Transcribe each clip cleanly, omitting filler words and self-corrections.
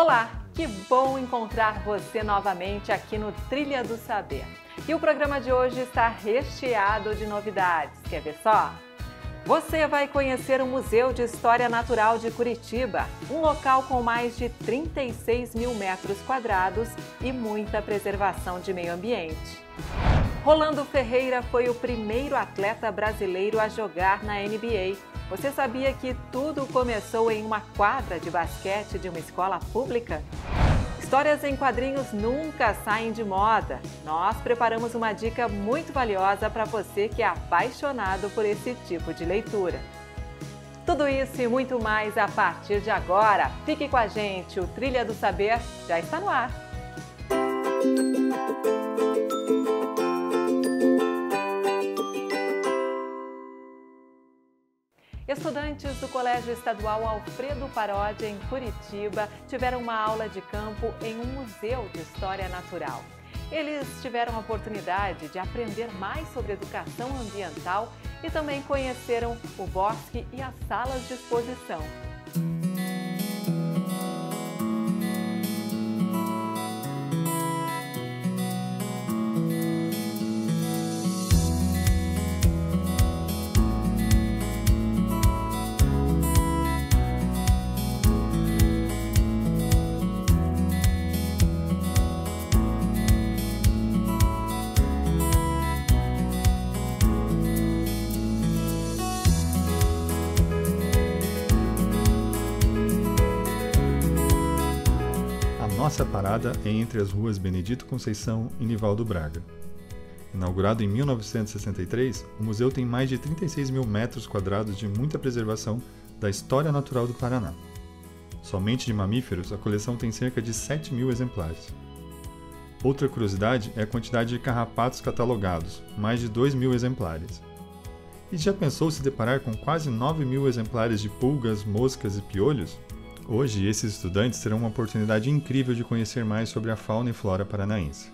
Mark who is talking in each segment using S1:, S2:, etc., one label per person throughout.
S1: Olá, que bom encontrar você novamente aqui no Trilha do Saber. E o programa de hoje está recheado de novidades, quer ver só? Você vai conhecer o Museu de História Natural de Curitiba, um local com mais de 36 mil metros quadrados e muita preservação de meio ambiente. Rolando Ferreira foi o primeiro atleta brasileiro a jogar na NBA. Você sabia que tudo começou em uma quadra de basquete de uma escola pública? Histórias em quadrinhos nunca saem de moda. Nós preparamos uma dica muito valiosa para você que é apaixonado por esse tipo de leitura. Tudo isso e muito mais a partir de agora. Fique com a gente, o Trilha do Saber já está no ar. Estudantes do Colégio Estadual Alfredo Parodi, em Curitiba, tiveram uma aula de campo em um museu de história natural. Eles tiveram a oportunidade de aprender mais sobre educação ambiental e também conheceram o bosque e as salas de exposição.
S2: Nossa parada é entre as ruas Benedito Conceição e Nivaldo Braga. Inaugurado em 1963, o museu tem mais de 36 mil metros quadrados de muita preservação da história natural do Paraná. Somente de mamíferos, a coleção tem cerca de 7 mil exemplares. Outra curiosidade é a quantidade de carrapatos catalogados, mais de 2 mil exemplares. E já pensou se deparar com quase 9 mil exemplares de pulgas, moscas e piolhos? Hoje, esses estudantes terão uma oportunidade incrível de conhecer mais sobre a fauna e flora paranaense.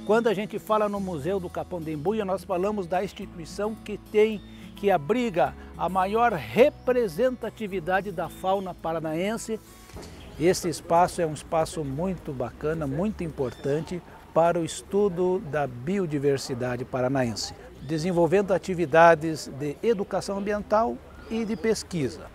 S3: Quando a gente fala no Museu do Capão da Embuia, nós falamos da instituição que abriga a maior representatividade da fauna paranaense. Esse espaço é um espaço muito bacana, muito importante para o estudo da biodiversidade paranaense, desenvolvendo atividades de educação ambiental e de pesquisa.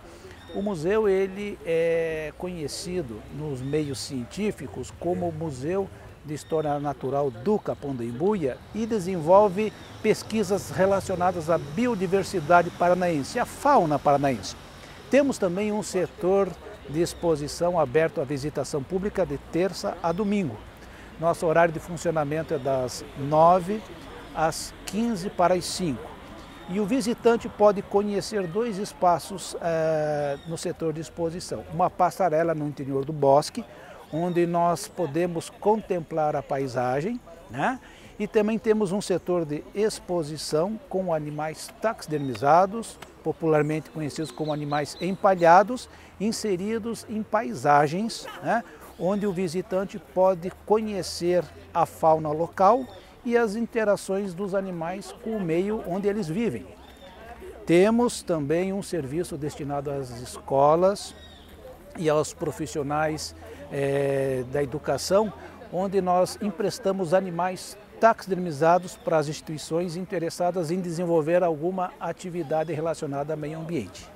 S3: O museu ele é conhecido nos meios científicos como o Museu de História Natural do Capão da Embuia e desenvolve pesquisas relacionadas à biodiversidade paranaense, à fauna paranaense. Temos também um setor de exposição aberto à visitação pública de terça a domingo. Nosso horário de funcionamento é das 9 às 15 para as 5. E o visitante pode conhecer dois espaços no setor de exposição. Uma passarela no interior do bosque, onde nós podemos contemplar a paisagem, né? E também temos um setor de exposição com animais taxidermizados, popularmente conhecidos como animais empalhados, inseridos em paisagens, né? Onde o visitante pode conhecer a fauna local e as interações dos animais com o meio onde eles vivem. Temos também um serviço destinado às escolas e aos profissionais da educação, onde nós emprestamos animais taxidermizados para as instituições interessadas em desenvolver alguma atividade relacionada ao meio ambiente.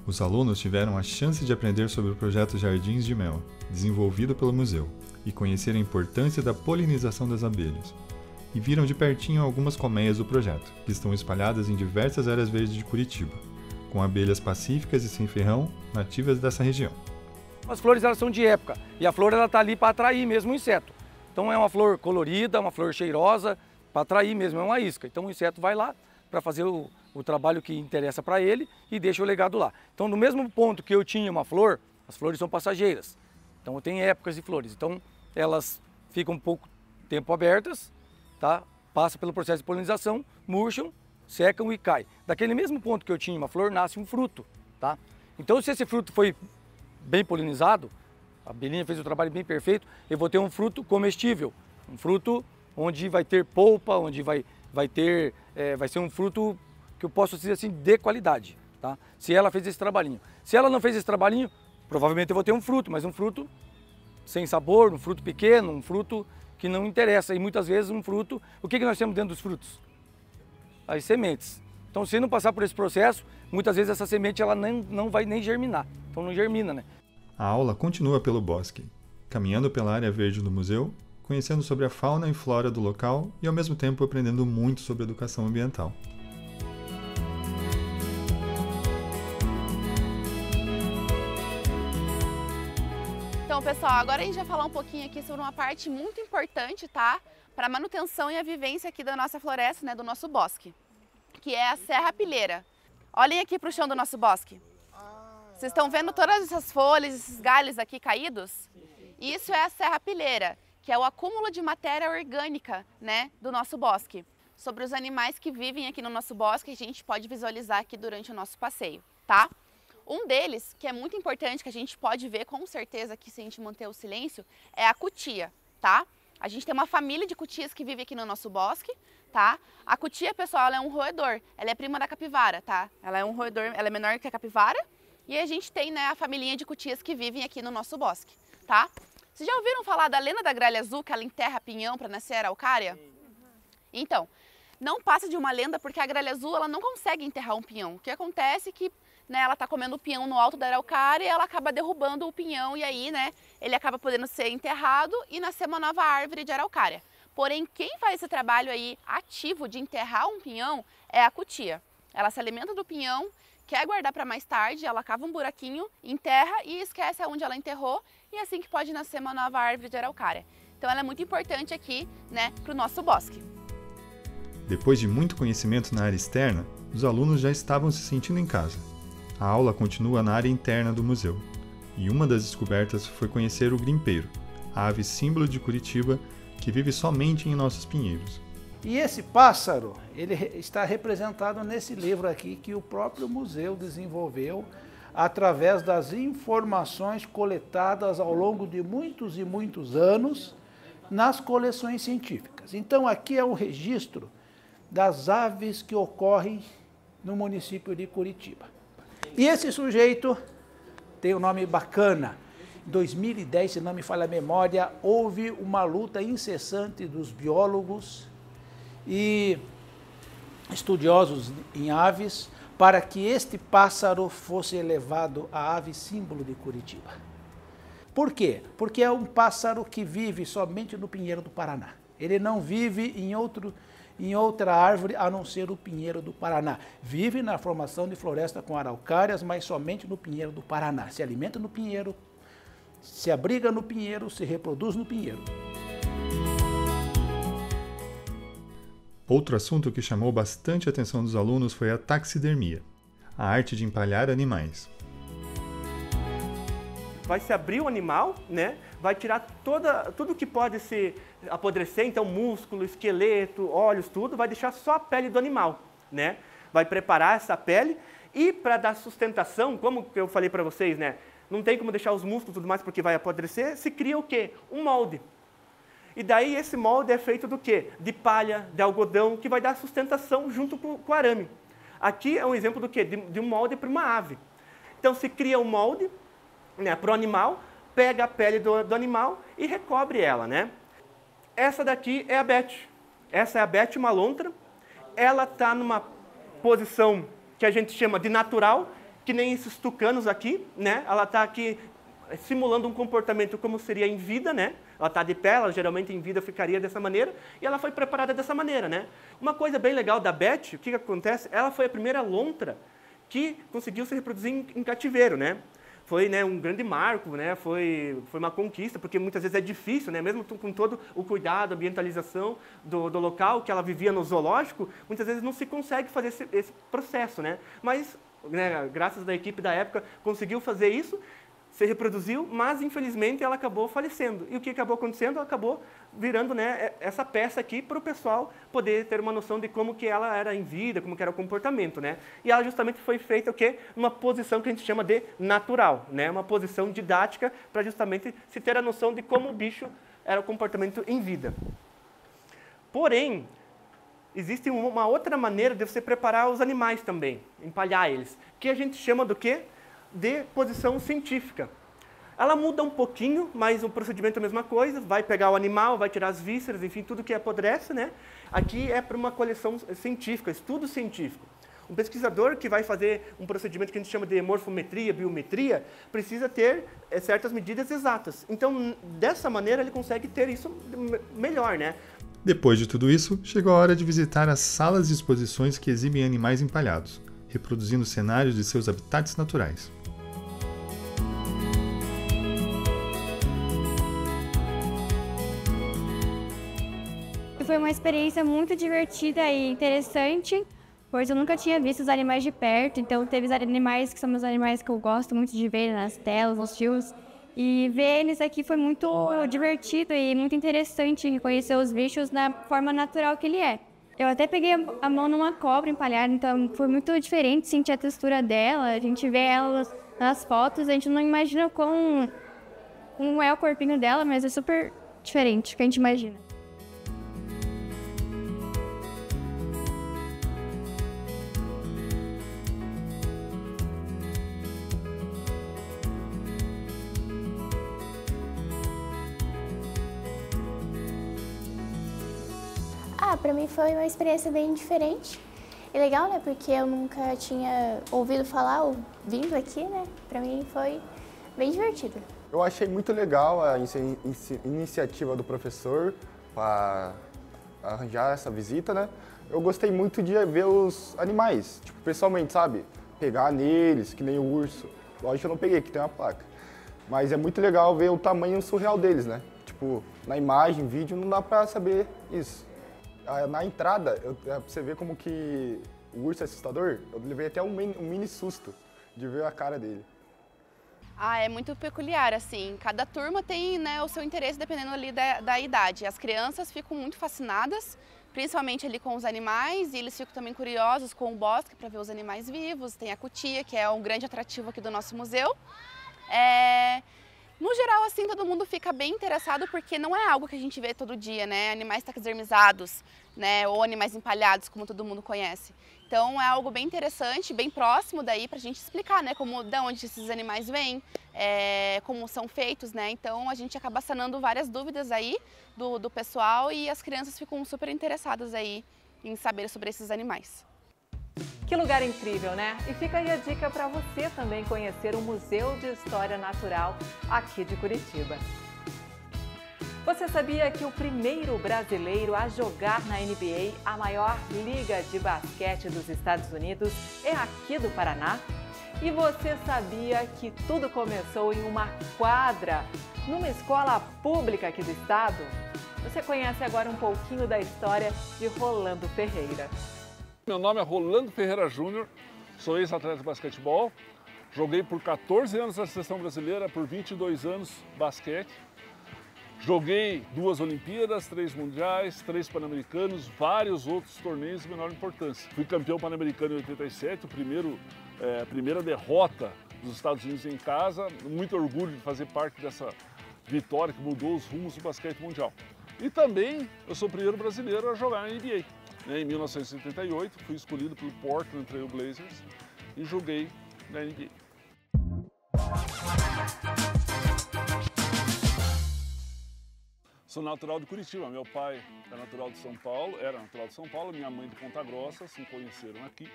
S2: Os alunos tiveram a chance de aprender sobre o projeto Jardins de Mel, desenvolvido pelo museu, e conhecer a importância da polinização das abelhas. E viram de pertinho algumas colmeias do projeto, que estão espalhadas em diversas áreas verdes de Curitiba, com abelhas pacíficas e sem ferrão nativas dessa região.
S4: As flores elas são de época, e a flor está ali para atrair mesmo o inseto. Então é uma flor colorida, uma flor cheirosa, para atrair mesmo, é uma isca. Então o inseto vai lá para fazer o trabalho que interessa para ele e deixa o legado lá. Então, no mesmo ponto que eu tinha uma flor, as flores são passageiras. Então, eu tenho épocas de flores. Então, elas ficam um pouco tempo abertas, tá? Passa pelo processo de polinização, murcham, secam e caem. Daquele mesmo ponto que eu tinha uma flor, nasce um fruto, tá? Então, se esse fruto foi bem polinizado, a abelhinha fez o trabalho bem perfeito, eu vou ter um fruto comestível, um fruto onde vai ter polpa, onde vai ser um fruto que eu posso dizer assim, de qualidade. tá? Se ela fez esse trabalhinho. Se ela não fez esse trabalhinho, provavelmente eu vou ter um fruto, mas um fruto sem sabor, um fruto pequeno, um fruto que não interessa. E muitas vezes um fruto, o que nós temos dentro dos frutos? As sementes. Então, se não passar por esse processo, muitas vezes essa semente ela não vai nem germinar. Então não germina, né?
S2: A aula continua pelo bosque, caminhando pela área verde do museu, conhecendo sobre a fauna e flora do local e ao mesmo tempo aprendendo muito sobre educação ambiental.
S5: Então, pessoal, agora a gente vai falar um pouquinho aqui sobre uma parte muito importante, tá? Para a manutenção e a vivência aqui da nossa floresta, né, do nosso bosque, que é a serrapilheira. Olhem aqui para o chão do nosso bosque. Vocês estão vendo todas essas folhas, esses galhos aqui caídos? Isso é a serrapilheira, que é o acúmulo de matéria orgânica, né, do nosso bosque. Sobre os animais que vivem aqui no nosso bosque, a gente pode visualizar aqui durante o nosso passeio, tá? Um deles, que é muito importante, que a gente pode ver com certeza aqui se a gente manter o silêncio, é a cutia, tá? A gente tem uma família de cutias que vive aqui no nosso bosque, tá? A cutia, pessoal, ela é um roedor, ela é prima da capivara, tá? Ela é um roedor, ela é menor que a capivara, e a gente tem, né, a família de cutias que vivem aqui no nosso bosque, tá? Vocês já ouviram falar da lenda da gralha azul, que ela enterra pinhão para nascer araucária? Então, não passa de uma lenda porque a gralha azul ela não consegue enterrar um pinhão. O que acontece é que, né, ela está comendo o pinhão no alto da araucária e ela acaba derrubando o pinhão e aí, né, ele acaba podendo ser enterrado e nascer uma nova árvore de araucária. Porém, quem faz esse trabalho aí ativo de enterrar um pinhão é a cutia. Ela se alimenta do pinhão, quer guardar para mais tarde, ela cava um buraquinho, enterra e esquece aonde ela enterrou e é assim que pode nascer uma nova árvore de araucária. Então ela é muito importante aqui, né, para o nosso bosque.
S2: Depois de muito conhecimento na área externa, os alunos já estavam se sentindo em casa. A aula continua na área interna do museu, e uma das descobertas foi conhecer o grimpeiro, a ave símbolo de Curitiba que vive somente em nossos pinheiros.
S3: E esse pássaro, ele está representado nesse livro aqui que o próprio museu desenvolveu através das informações coletadas ao longo de muitos e muitos anos nas coleções científicas. Então aqui é um registro das aves que ocorrem no município de Curitiba. E esse sujeito tem um nome bacana. Em 2010, se não me falha a memória, houve uma luta incessante dos biólogos e estudiosos em aves para que este pássaro fosse elevado à ave símbolo de Curitiba. Por quê? Porque é um pássaro que vive somente no pinheiro do Paraná. Ele não vive em outra árvore a não ser o pinheiro do Paraná. Vive na formação de floresta com araucárias, mas somente no pinheiro do Paraná. Se alimenta no pinheiro, se abriga no pinheiro, se reproduz no pinheiro.
S2: Outro assunto que chamou bastante a atenção dos alunos foi a taxidermia, a arte de empalhar animais.
S6: Vai se abrir o animal, né? Vai tirar tudo que pode se apodrecer, então músculo, esqueleto, olhos, tudo, vai deixar só a pele do animal, né? Vai preparar essa pele e para dar sustentação, como eu falei para vocês, né? Não tem como deixar os músculos e tudo mais porque vai apodrecer, se cria o quê? Um molde. E daí esse molde é feito do quê? De palha, de algodão, que vai dar sustentação junto com o arame. Aqui é um exemplo do quê? De um molde para uma ave. Então se cria um molde, né, para o animal, pega a pele do animal e recobre ela, né? Essa daqui é a Beth. Essa é a Beth, uma lontra. Ela está numa posição que a gente chama de natural, que nem esses tucanos aqui, né? Ela está aqui simulando um comportamento como seria em vida, né? Ela está de pé, ela geralmente em vida ficaria dessa maneira, e ela foi preparada dessa maneira, né? Uma coisa bem legal da Beth, o que acontece? Ela foi a primeira lontra que conseguiu se reproduzir em cativeiro, né? Foi, né, um grande marco, né? Foi uma conquista, porque muitas vezes é difícil, né? Mesmo com todo o cuidado, a ambientalização do local que ela vivia no zoológico, muitas vezes não se consegue fazer esse processo, né? Mas, né, graças à equipe da época, conseguiu fazer isso, se reproduziu, mas infelizmente ela acabou falecendo. E o que acabou acontecendo? Ela acabou virando, né, essa peça aqui para o pessoal poder ter uma noção de como que ela era em vida, como que era o comportamento, né? E ela justamente foi feita o quê? Numa posição que a gente chama de natural, né? Uma posição didática para justamente se ter a noção de como o bicho era o comportamento em vida. Porém, Existe uma outra maneira de você preparar os animais também, empalhar eles, que a gente chama do quê? De posição científica. Ela muda um pouquinho, mas o procedimento é a mesma coisa, vai pegar o animal, vai tirar as vísceras, enfim, tudo que apodrece, né? Aqui é para uma coleção científica, estudo científico. Um pesquisador que vai fazer um procedimento que a gente chama de morfometria, biometria, precisa ter certas medidas exatas. Então, dessa maneira, ele consegue ter isso melhor, né?
S2: Depois de tudo isso, chegou a hora de visitar as salas de exposições que exibem animais empalhados, reproduzindo cenários de seus habitats naturais.
S7: Foi uma experiência muito divertida e interessante, pois eu nunca tinha visto os animais de perto, então teve animais que são os animais que eu gosto muito de ver nas telas, nos filmes, e ver eles aqui foi muito divertido e muito interessante conhecer os bichos na forma natural que ele é. Eu até peguei a mão numa cobra empalhada, então foi muito diferente sentir a textura dela, a gente vê ela nas fotos, a gente não imagina como é o corpinho dela, mas é super diferente do que a gente imagina.
S8: Para mim foi uma experiência bem diferente e legal, né? Porque eu nunca tinha ouvido falar ou vindo aqui, né? Para mim foi bem divertido.
S9: Eu achei muito legal a iniciativa do professor para arranjar essa visita, né? Eu gostei muito de ver os animais, tipo, pessoalmente, sabe? Pegar neles, que nem o urso. Lógico que eu não peguei, que tem uma placa. Mas é muito legal ver o tamanho surreal deles, né? Tipo, na imagem, vídeo, não dá pra saber isso. Na entrada, pra você ver como que o urso é assustador, eu levei até um mini susto de ver a cara dele.
S5: É muito peculiar, assim, cada turma tem, né, o seu interesse dependendo ali da idade. As crianças ficam muito fascinadas, principalmente ali com os animais, e eles ficam também curiosos com o bosque para ver os animais vivos. Tem a cutia, que é um grande atrativo aqui do nosso museu. No geral, assim, todo mundo fica bem interessado porque não é algo que a gente vê todo dia, né? Animais taxidermizados, né? Ou animais empalhados, como todo mundo conhece. Então, é algo bem interessante, bem próximo daí pra gente explicar, né? Da onde esses animais vêm, como são feitos, né? Então, a gente acaba sanando várias dúvidas aí do pessoal e as crianças ficam super interessadas aí em saber sobre esses animais.
S1: Que lugar incrível, né? E fica aí a dica para você também conhecer o Museu de História Natural aqui de Curitiba. Você sabia que o primeiro brasileiro a jogar na NBA, a maior liga de basquete dos Estados Unidos, é aqui do Paraná? E você sabia que tudo começou em uma quadra, numa escola pública aqui do estado? Você conhece agora um pouquinho da história de Rolando Ferreira.
S10: Meu nome é Rolando Ferreira Júnior, sou ex-atleta de basquetebol, joguei por 14 anos na seleção brasileira, por 22 anos basquete. Joguei 2 Olimpíadas, 3 Mundiais, 3 Pan-Americanos, vários outros torneios de menor importância. Fui campeão pan-americano em 87, a primeira derrota dos Estados Unidos em casa. Muito orgulho de fazer parte dessa vitória que mudou os rumos do basquete mundial. E também eu sou o primeiro brasileiro a jogar na NBA. Em 1978, fui escolhido pelo Portland Trail Blazers e joguei na NBA. Sou natural de Curitiba, meu pai era natural de São Paulo, minha mãe de Ponta Grossa, se conheceram aqui.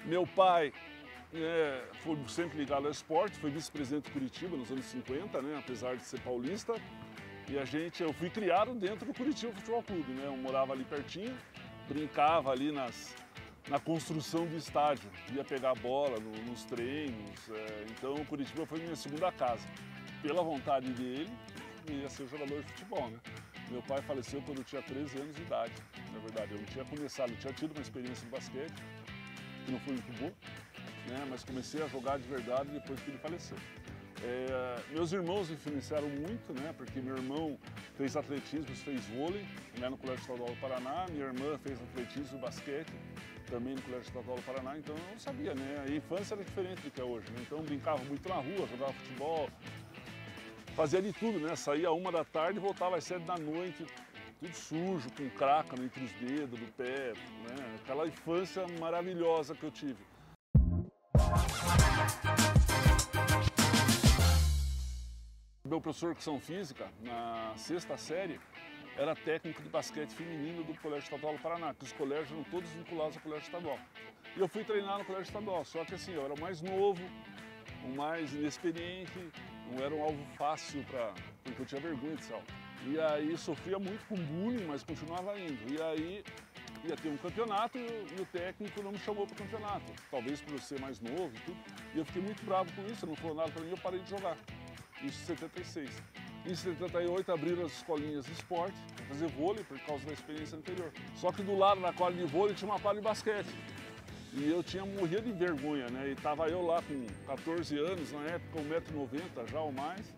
S10: Meu pai foi sempre ligado ao esporte, foi vice-presidente de Curitiba nos anos 50, né, apesar de ser paulista. E eu fui criado dentro do Curitiba Futebol Clube, né, eu morava ali pertinho, brincava ali na construção do estádio, ia pegar a bola nos treinos, então Curitiba foi minha segunda casa. Pela vontade dele, ia ser jogador de futebol, né? Meu pai faleceu quando eu tinha 13 anos de idade, na verdade. Eu não tinha começado, eu tinha tido uma experiência de basquete, que não foi muito boa, né? Mas comecei a jogar de verdade depois que ele faleceu. Meus irmãos influenciaram muito, né? Porque meu irmão fez atletismo, fez vôlei, né? No Colégio Estadual do Paraná. Minha irmã fez atletismo e basquete, também no Colégio Estadual do Paraná. Então eu não sabia, né? A infância era diferente do que é hoje, né? Então eu brincava muito na rua, jogava futebol, fazia de tudo, né? Saía 1 da tarde e voltava às 7 da noite tudo sujo, com craca entre os dedos, do pé, né? Aquela infância maravilhosa que eu tive. Meu professor de Educação Física, na 6ª série, era técnico de basquete feminino do Colégio Estadual do Paraná, que os colégios eram todos vinculados ao Colégio Estadual. E eu fui treinar no Colégio Estadual, só que assim, eu era o mais novo, o mais inexperiente, não era um alvo fácil porque eu tinha vergonha de ser alto. E aí sofria muito com bullying, mas continuava indo. E aí ia ter um campeonato e o técnico não me chamou para o campeonato, talvez por eu ser mais novo e tudo. E eu fiquei muito bravo com isso, não falou nada para mim, eu parei de jogar. Isso em 76. Em 78 abriram as escolinhas de esporte para fazer vôlei por causa da experiência anterior. Só que do lado da quadra de vôlei tinha uma quadra de basquete. E eu morria de vergonha, né? E tava eu lá com 14 anos, na época 1,90 m já ou mais.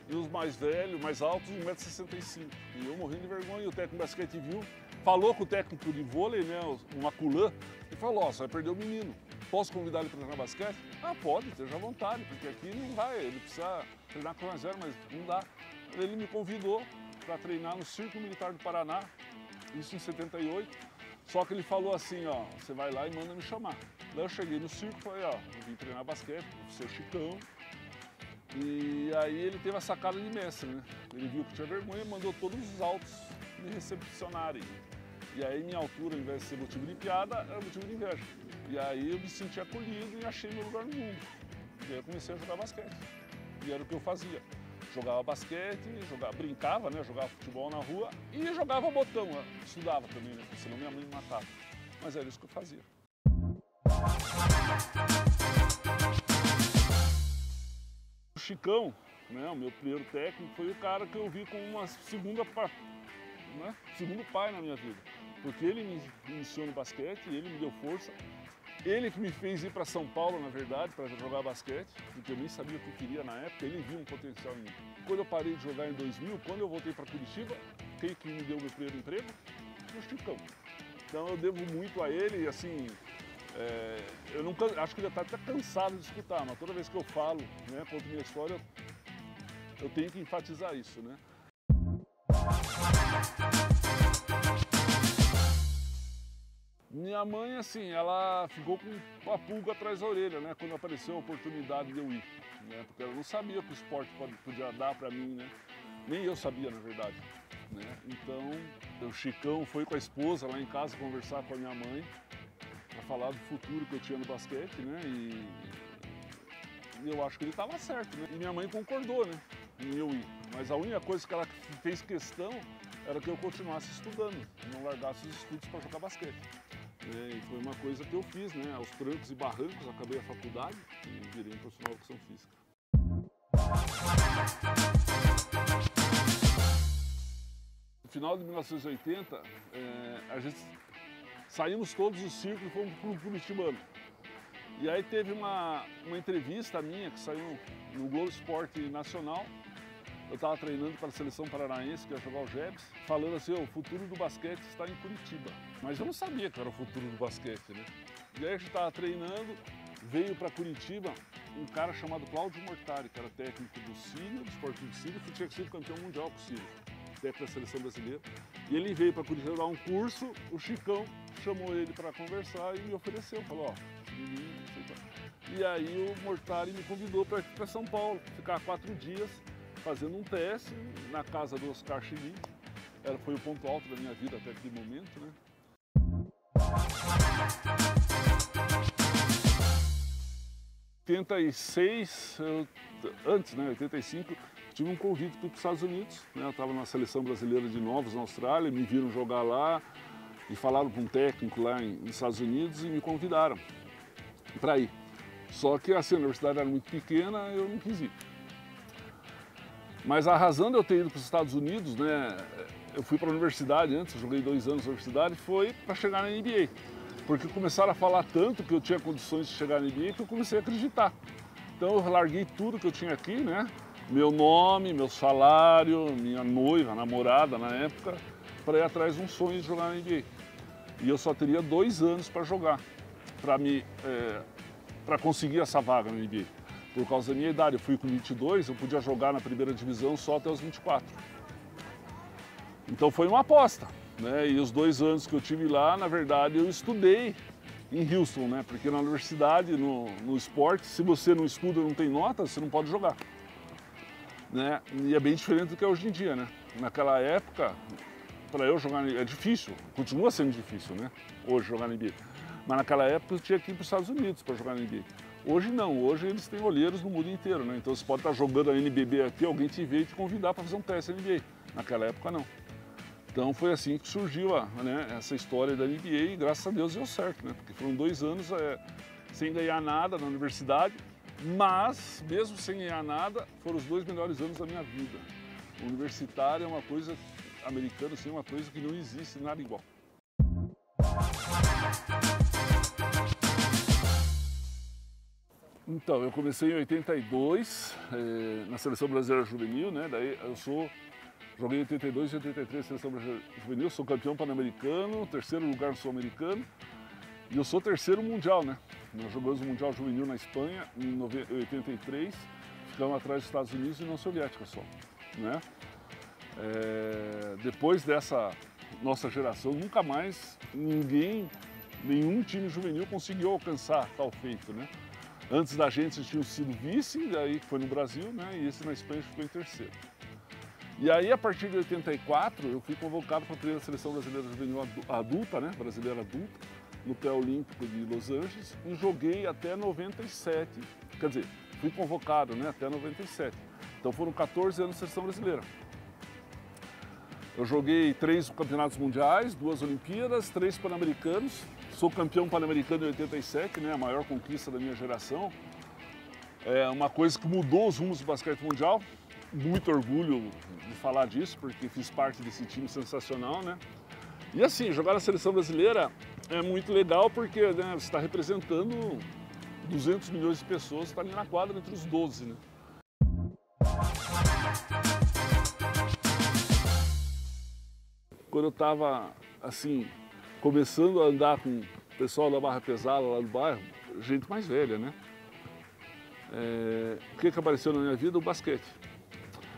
S10: E os mais velhos, mais altos, 1,65 m. E eu morrendo de vergonha, e o técnico de basquete viu, falou com o técnico de vôlei, né, o Maculan, e falou, ó, você vai perder o menino. Posso convidar ele para treinar basquete? Ah, pode, esteja à vontade, porque aqui não vai, ele precisa treinar com 0, mas não dá. Ele me convidou para treinar no Círculo Militar do Paraná, isso em 78. Só que ele falou assim, ó, você vai lá e manda me chamar. Daí eu cheguei no circo e falei, ó, eu vim treinar basquete, o seu Chicão. E aí ele teve a sacada de mestre, né? Ele viu que tinha vergonha e mandou todos os altos me recepcionarem. E aí minha altura, ao invés de ser motivo de piada, era motivo de inveja. E aí eu me senti acolhido e achei meu lugar no mundo. E aí eu comecei a jogar basquete. E era o que eu fazia. Jogava basquete, brincava, né? Jogava futebol na rua e jogava botão. Eu estudava também, né? Senão minha mãe me matava. Mas era isso que eu fazia. O Chicão, né? O meu primeiro técnico, foi o cara que eu vi como uma segundo pai na minha vida. Porque ele me iniciou no basquete, ele me deu força. Ele que me fez ir para São Paulo, na verdade, para jogar basquete, porque eu nem sabia o que eu queria na época, ele viu um potencial em mim. Quando eu parei de jogar em 2000, quando eu voltei para Curitiba, quem que me deu meu primeiro emprego? O Chicão. Então eu devo muito a ele, e assim, eu nunca, acho que ele está até cansado de escutar, mas toda vez que eu falo, né, conto minha história, eu tenho que enfatizar isso, né? Minha mãe, assim, ela ficou com a pulga atrás da orelha, né? Quando apareceu a oportunidade de eu ir, né? Porque ela não sabia o que o esporte podia dar para mim, né? Nem eu sabia, na verdade, né? Então, o Chicão foi com a esposa lá em casa conversar com a minha mãe para falar do futuro que eu tinha no basquete, né? E eu acho que ele estava certo, né? E minha mãe concordou, né? Em eu ir. Mas a única coisa que ela fez questão era que eu continuasse estudando, não largasse os estudos para jogar basquete. E foi uma coisa que eu fiz, né? Aos trancos e barrancos, acabei a faculdade e virei um profissional de educação física. No final de 1980, a gente saímos todos do círculo e fomos para o Curitibano. E aí teve uma entrevista minha que saiu no Globo Esporte Nacional. Eu estava treinando para a seleção paranaense, que ia jogar o Jebs, falando assim, o futuro do basquete está em Curitiba. Mas eu não sabia que era o futuro do basquete, né? E aí a gente estava treinando, veio para Curitiba um cara chamado Cláudio Mortari, que era técnico do Sírio, do Esporte do Sírio, que tinha sido campeão mundial com o Sírio, técnico da seleção brasileira. E ele veio para Curitiba dar um curso, o Chicão chamou ele para conversar e me ofereceu, falou, ó, menino, não sei o que. E aí o Mortari me convidou para ir para São Paulo, ficar 4 dias, fazendo um teste na casa do Oscar Chili. Foi o ponto alto da minha vida até aquele momento, né? Em 86, antes, né, 85, tive um convite para ir para os Estados Unidos, né? Eu estava na seleção brasileira de novos na Austrália, me viram jogar lá e falaram com um técnico lá nos Estados Unidos e me convidaram para ir. Só que assim, a universidade era muito pequena, eu não quis ir. Mas a razão de eu ter ido para os Estados Unidos, né, eu fui para a universidade antes, joguei 2 anos na universidade, foi para chegar na NBA. Porque começaram a falar tanto que eu tinha condições de chegar na NBA que eu comecei a acreditar. Então eu larguei tudo que eu tinha aqui, né, meu nome, meu salário, minha noiva, namorada na época, para ir atrás de um sonho de jogar na NBA. E eu só teria 2 anos para jogar, para conseguir essa vaga na NBA. Por causa da minha idade, eu fui com 22, eu podia jogar na primeira divisão só até os 24. Então foi uma aposta, né? E os 2 anos que eu tive lá, na verdade, eu estudei em Houston, né? Porque na universidade, no esporte, se você não estuda, não tem nota, você não pode jogar, né? E é bem diferente do que é hoje em dia, né? Naquela época, para eu jogar é difícil, continua sendo difícil, né? Hoje jogar na NBA. Mas naquela época eu tinha que ir para os Estados Unidos para jogar na NBA. Hoje não, hoje eles têm olheiros no mundo inteiro, né? Então você pode estar jogando a NBB aqui, alguém te vê e te convidar para fazer um teste na NBA. Naquela época não. Então foi assim que surgiu essa história da NBA e graças a Deus deu certo, né? Porque foram 2 anos sem ganhar nada na universidade, mas mesmo sem ganhar nada, foram os 2 melhores anos da minha vida. O universitário é uma coisa, americano assim, é uma coisa que não existe nada igual. Então, eu comecei em 82, na Seleção Brasileira Juvenil, né? Daí joguei em 82 e 83 na Seleção Brasileira Juvenil, sou campeão pan-americano, 3º lugar no Sul-Americano e eu sou 3º mundial, né? Nós jogamos o Mundial Juvenil na Espanha em 83, ficamos atrás dos Estados Unidos e União Soviética só, né? Depois dessa nossa geração, nunca mais nenhum time juvenil conseguiu alcançar tal feito, né? Antes da gente, eles tinham sido vice, daí foi no Brasil, né? E esse na Espanha ficou em 3º. E aí, a partir de 84, eu fui convocado para a primeira Seleção Brasileira Juvenil Adulta, né? Brasileira Adulta, no pré-olímpico de Los Angeles, e joguei até 97, quer dizer, fui convocado, né? Até 97. Então foram 14 anos de Seleção Brasileira. Eu joguei 3 campeonatos mundiais, 2 Olimpíadas, 3 Pan-Americanos. Sou campeão pan-americano em 87, né, a maior conquista da minha geração. É uma coisa que mudou os rumos do basquete mundial. Muito orgulho de falar disso, porque fiz parte desse time sensacional, né? E assim, jogar na seleção brasileira é muito legal porque, né, você está representando 200 milhões de pessoas, está ali na quadra entre os 12, né? Quando eu estava, assim, começando a andar com o pessoal da barra pesada lá do bairro, gente mais velha, né? O que apareceu na minha vida? O basquete.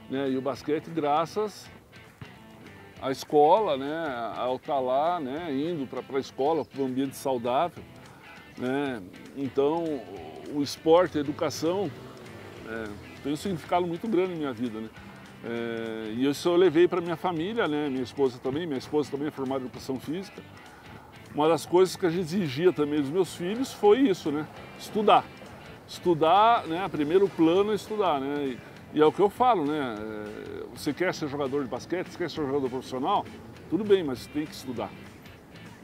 S10: Né? E o basquete graças à escola, né? Ao estar lá, né? Indo para a escola, para um ambiente saudável. Né? Então, o esporte, a educação, tem um significado muito grande na minha vida, né? E isso eu levei para minha família, né? Minha esposa também é formada em educação física. Uma das coisas que a gente exigia também dos meus filhos foi isso, né? Estudar. Estudar, né? Primeiro plano é estudar, né? E é o que eu falo, né? Você quer ser jogador de basquete, você quer ser jogador profissional? Tudo bem, mas você tem que estudar.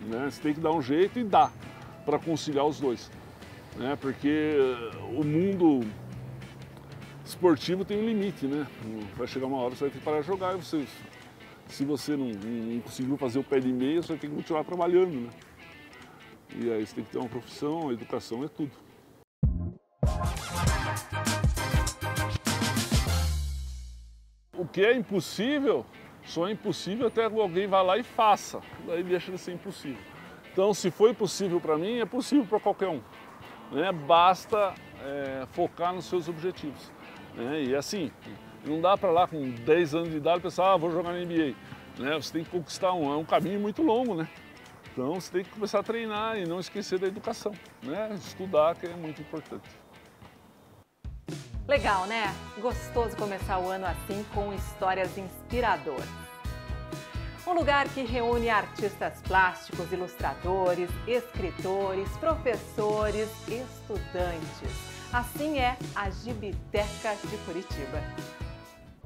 S10: Né? Você tem que dar um jeito e dar para conciliar os dois. Né? Porque o mundo esportivo tem um limite, né? Vai chegar uma hora que você vai ter que parar de jogar e se você não conseguiu fazer o pé de meia, você vai ter que continuar trabalhando, né? E aí você tem que ter uma profissão, a educação é tudo. O que é impossível, só é impossível até que alguém vá lá e faça. Daí deixa de ser impossível. Então, se foi possível para mim, é possível para qualquer um. Né? Basta focar nos seus objetivos. E assim, não dá para lá com 10 anos de idade pensar, vou jogar na NBA. Né? Você tem que conquistar é um caminho muito longo, né? Então você tem que começar a treinar e não esquecer da educação, né? Estudar, que é muito importante.
S1: Legal, né? Gostoso começar o ano assim com histórias inspiradoras. Um lugar que reúne artistas plásticos, ilustradores, escritores, professores, estudantes. Assim é a Gibiteca de Curitiba.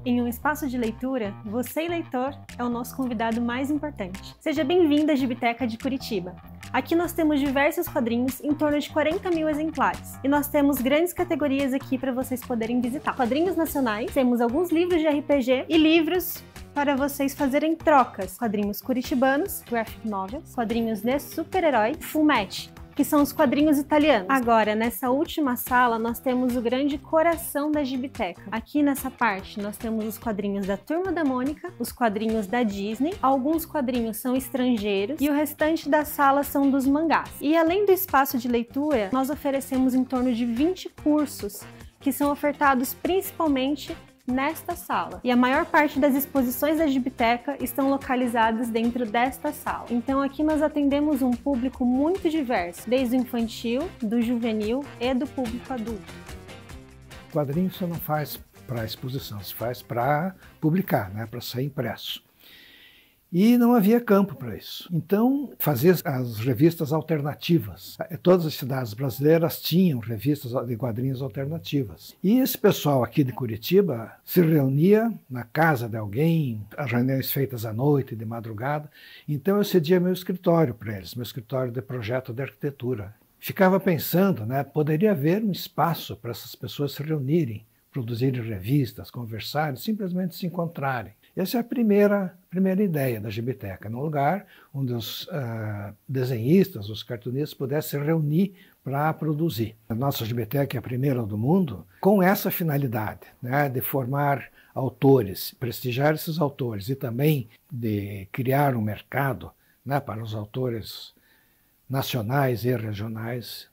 S11: Em um espaço de leitura, você, leitor, é o nosso convidado mais importante. Seja bem-vindo à Gibiteca de Curitiba. Aqui nós temos diversos quadrinhos, em torno de 40 mil exemplares. E nós temos grandes categorias aqui para vocês poderem visitar. Quadrinhos nacionais, temos alguns livros de RPG e livros para vocês fazerem trocas. Quadrinhos curitibanos, graphic novels, quadrinhos de super-herói, fumetti, que são os quadrinhos italianos. Agora, nessa última sala, nós temos o grande coração da Gibiteca. Aqui nessa parte, nós temos os quadrinhos da Turma da Mônica, os quadrinhos da Disney, alguns quadrinhos são estrangeiros e o restante da sala são dos mangás. E além do espaço de leitura, nós oferecemos em torno de 20 cursos que são ofertados principalmente nesta sala. E a maior parte das exposições da Gibiteca estão localizadas dentro desta sala. Então aqui nós atendemos um público muito diverso, desde o infantil, do juvenil e do público adulto.
S3: Quadrinho você não faz para exposição, se faz para publicar, né, para sair impresso. E não havia campo para isso. Então, fazia as revistas alternativas. Todas as cidades brasileiras tinham revistas de quadrinhos alternativas. E esse pessoal aqui de Curitiba se reunia na casa de alguém, as reuniões feitas à noite, de madrugada. Então, eu cedia meu escritório para eles, meu escritório de projeto de arquitetura. Ficava pensando, né, poderia haver um espaço para essas pessoas se reunirem, produzirem revistas, conversarem, simplesmente se encontrarem. Essa é a primeira ideia da Gibiteca, num lugar onde os desenhistas, os cartunistas pudessem se reunir para produzir. A nossa Gibiteca é a primeira do mundo com essa finalidade, né, de formar autores, prestigiar esses autores e também de criar um mercado, né, para os autores nacionais e regionais,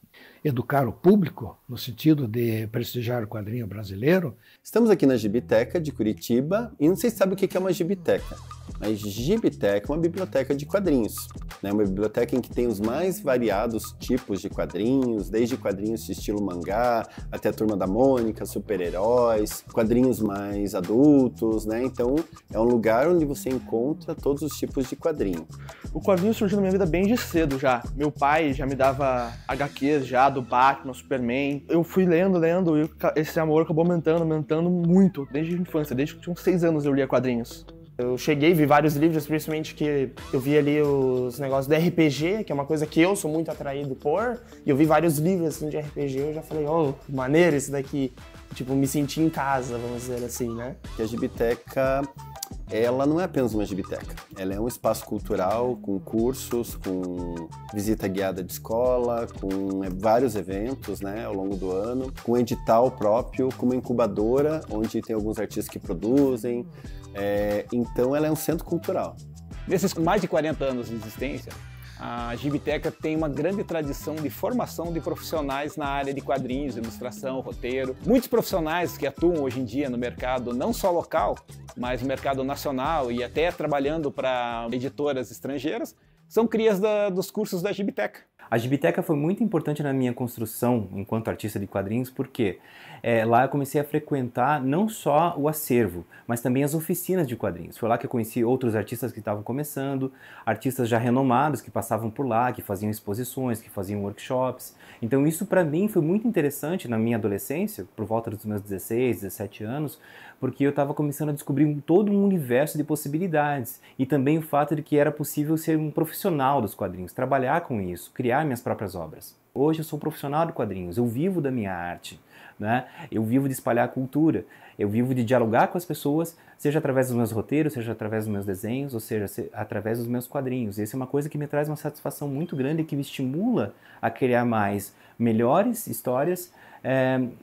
S3: educar o público no sentido de prestigiar o quadrinho brasileiro.
S12: Estamos aqui na Gibiteca de Curitiba e não sei se sabe o que é uma gibiteca, mas Gibiteca é uma biblioteca de quadrinhos, né? Uma biblioteca em que tem os mais variados tipos de quadrinhos, desde quadrinhos de estilo mangá até a Turma da Mônica, super-heróis, quadrinhos mais adultos, né? Então é um lugar onde você encontra todos os tipos de quadrinho.
S6: O quadrinho surgiu na minha vida bem de cedo já. Meu pai já me dava HQs já do Batman, Superman. Eu fui lendo e esse amor acabou aumentando muito desde a infância. Desde que eu tinha uns 6 anos eu lia quadrinhos. Eu cheguei, vi vários livros, principalmente que eu vi ali os negócios de RPG, que é uma coisa que eu sou muito atraído por. E eu vi vários livros assim, de RPG, eu já falei, oh, maneiro esse daqui. Tipo, me senti em casa, vamos dizer assim, né?
S12: Que a Gibiteca, ela não é apenas uma gibiteca. Ela é um espaço cultural com cursos, com visita guiada de escola, com vários eventos, né, ao longo do ano, com edital próprio, com uma incubadora onde tem alguns artistas que produzem. Então ela é um centro cultural.
S13: Nesses mais de 40 anos de existência, a Gibiteca tem uma grande tradição de formação de profissionais na área de quadrinhos, ilustração, roteiro. Muitos profissionais que atuam hoje em dia no mercado, não só local, mas no mercado nacional e até trabalhando para editoras estrangeiras, são crias dos cursos da Gibiteca.
S14: A Gibiteca foi muito importante na minha construção enquanto artista de quadrinhos, porque lá eu comecei a frequentar não só o acervo, mas também as oficinas de quadrinhos. Foi lá que eu conheci outros artistas que estavam começando, artistas já renomados que passavam por lá, que faziam exposições, que faziam workshops. Então isso para mim foi muito interessante na minha adolescência, por volta dos meus 16, 17 anos, porque eu estava começando a descobrir todo um universo de possibilidades e também o fato de que era possível ser um profissional dos quadrinhos, trabalhar com isso, criar minhas próprias obras. Hoje eu sou um profissional de quadrinhos, eu vivo da minha arte, né? Eu vivo de espalhar a cultura, eu vivo de dialogar com as pessoas, seja através dos meus roteiros, seja através dos meus desenhos, ou seja, através dos meus quadrinhos. E isso é uma coisa que me traz uma satisfação muito grande e que me estimula a criar melhores histórias,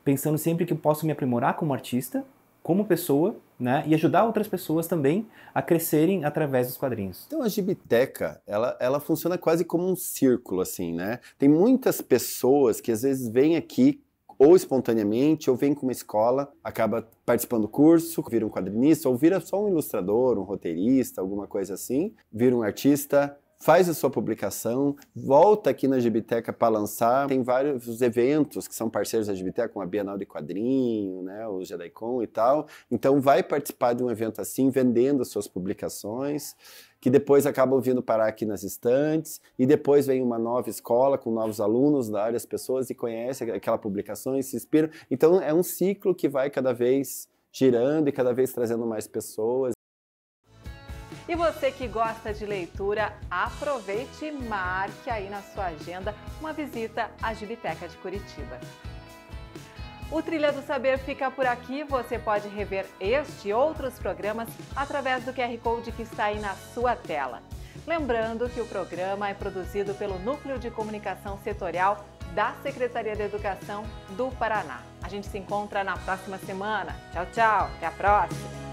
S14: pensando sempre que eu posso me aprimorar como artista, como pessoa, né, e ajudar outras pessoas também a crescerem através dos quadrinhos.
S12: Então a Gibiteca, ela funciona quase como um círculo, assim, né? Tem muitas pessoas que às vezes vêm aqui ou espontaneamente, ou vem com uma escola, acaba participando do curso, vira um quadrinista, ou vira só um ilustrador, um roteirista, alguma coisa assim, vira um artista, faz a sua publicação, volta aqui na Gibiteca para lançar. Tem vários eventos que são parceiros da Gibiteca, como a Bienal de Quadrinho, né, o JediCon e tal. Então vai participar de um evento assim, vendendo as suas publicações, que depois acabam vindo parar aqui nas estantes, e depois vem uma nova escola com novos alunos da área, as pessoas e conhecem aquela publicação e se inspiram. Então é um ciclo que vai cada vez girando e cada vez trazendo mais pessoas.
S1: E você que gosta de leitura, aproveite e marque aí na sua agenda uma visita à Gibiteca de Curitiba. O Trilha do Saber fica por aqui. Você pode rever este e outros programas através do QR Code que está aí na sua tela. Lembrando que o programa é produzido pelo Núcleo de Comunicação Setorial da Secretaria de Educação do Paraná. A gente se encontra na próxima semana. Tchau, tchau. Até a próxima.